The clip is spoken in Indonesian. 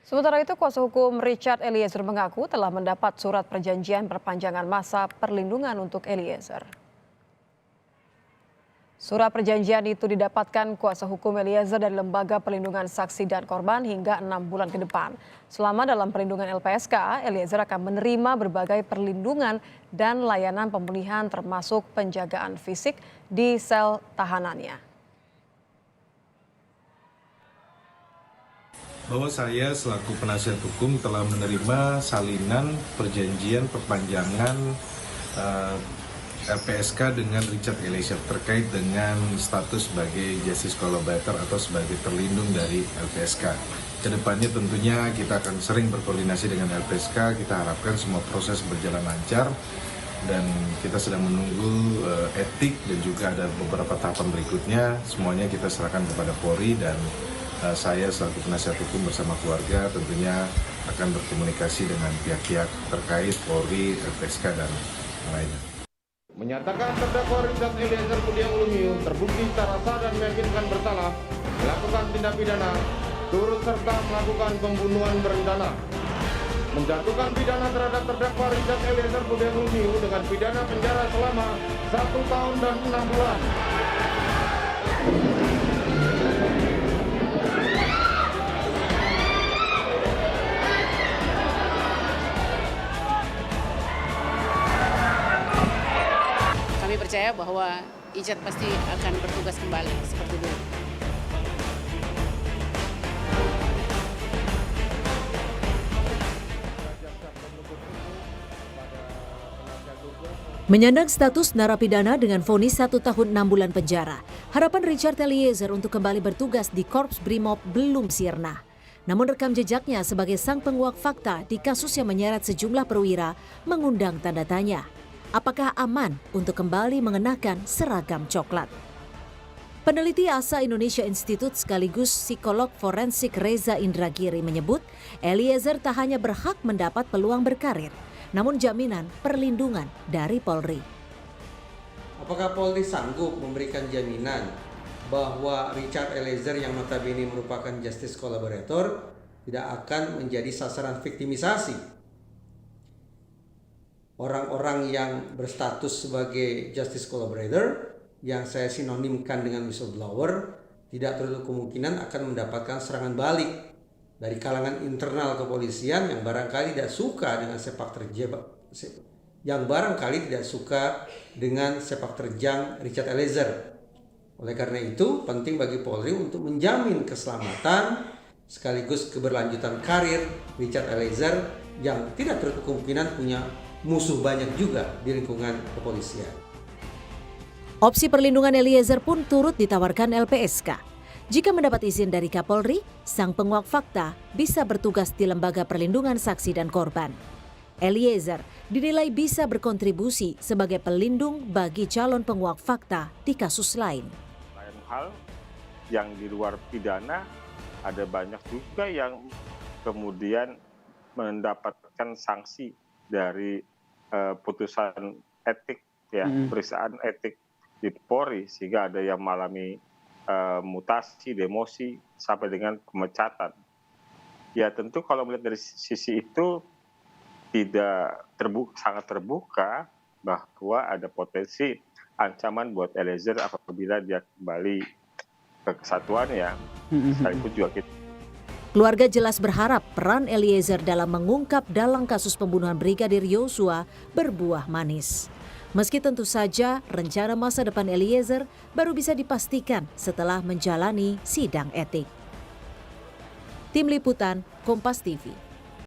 Sementara itu, kuasa hukum Richard Eliezer mengaku telah mendapat surat perjanjian perpanjangan masa perlindungan untuk Eliezer. Surat perjanjian itu didapatkan kuasa hukum Eliezer dari Lembaga Perlindungan Saksi dan Korban hingga 6 bulan ke depan. Selama dalam perlindungan LPSK, Eliezer akan menerima berbagai perlindungan dan layanan pemulihan termasuk penjagaan fisik di sel tahanannya. Bahwa saya selaku penasihat hukum telah menerima salinan perjanjian perpanjangan LPSK dengan Richard Eliezer terkait dengan status sebagai justice collaborator atau sebagai terlindung dari LPSK. Kedepannya tentunya kita akan sering berkoordinasi dengan LPSK, kita harapkan semua proses berjalan lancar dan kita sedang menunggu etik dan juga ada beberapa tahapan berikutnya. Semuanya kita serahkan kepada Polri dan saya selaku penasihat hukum bersama keluarga tentunya akan berkomunikasi dengan pihak-pihak terkait Polri, LPSK dan lainnya. Menyatakan terdakwa Richard Eliezer Budiang Lumiu terbukti secara sah dan meyakinkan bersalah melakukan tindak pidana turut serta melakukan pembunuhan berencana, menjatuhkan pidana terhadap terdakwa Richard Eliezer Budiang Lumiu dengan pidana penjara selama 1 tahun dan 6 bulan. Kami percaya bahwa Richard pasti akan bertugas kembali seperti dulu. Menyandang status narapidana dengan vonis 1 tahun 6 bulan penjara, harapan Richard Eliezer untuk kembali bertugas di Korps Brimob belum sirna. Namun rekam jejaknya sebagai sang penguak fakta di kasus yang menyeret sejumlah perwira mengundang tanda tanya. Apakah aman untuk kembali mengenakan seragam coklat? Peneliti ASA Indonesia Institute sekaligus psikolog forensik Reza Indragiri menyebut Eliezer tak hanya berhak mendapat peluang berkarir, namun jaminan perlindungan dari Polri. Apakah Polri sanggup memberikan jaminan bahwa Richard Eliezer yang notabene merupakan justice collaborator tidak akan menjadi sasaran viktimisasi? Orang-orang yang berstatus sebagai justice collaborator yang saya sinonimkan dengan whistleblower tidak terlalu kemungkinan akan mendapatkan serangan balik dari kalangan internal kepolisian yang barangkali tidak suka dengan sepak terjang Richard Eliezer. Oleh karena itu penting bagi Polri untuk menjamin keselamatan sekaligus keberlanjutan karir Richard Eliezer yang tidak terlalu kemungkinan punya musuh banyak juga di lingkungan kepolisian. Opsi perlindungan Eliezer pun turut ditawarkan LPSK. Jika mendapat izin dari Kapolri, sang penguak fakta bisa bertugas di Lembaga Perlindungan Saksi dan Korban. Eliezer dinilai bisa berkontribusi sebagai pelindung bagi calon penguak fakta di kasus lain. Lain hal yang di luar pidana, ada banyak juga yang kemudian mendapatkan sanksi dari putusan etik, pemeriksaan etik di Polri, sehingga ada yang mengalami mutasi, demosi, sampai dengan pemecatan. Ya tentu kalau melihat dari sisi itu tidak sangat terbuka bahwa ada potensi ancaman buat Eliezer apabila dia kembali ke kesatuannya. Sekalipun juga kita. Keluarga jelas berharap peran Eliezer dalam mengungkap dalang kasus pembunuhan Brigadir Yosua berbuah manis. Meski tentu saja rencana masa depan Eliezer baru bisa dipastikan setelah menjalani sidang etik. Tim Liputan, Kompas TV.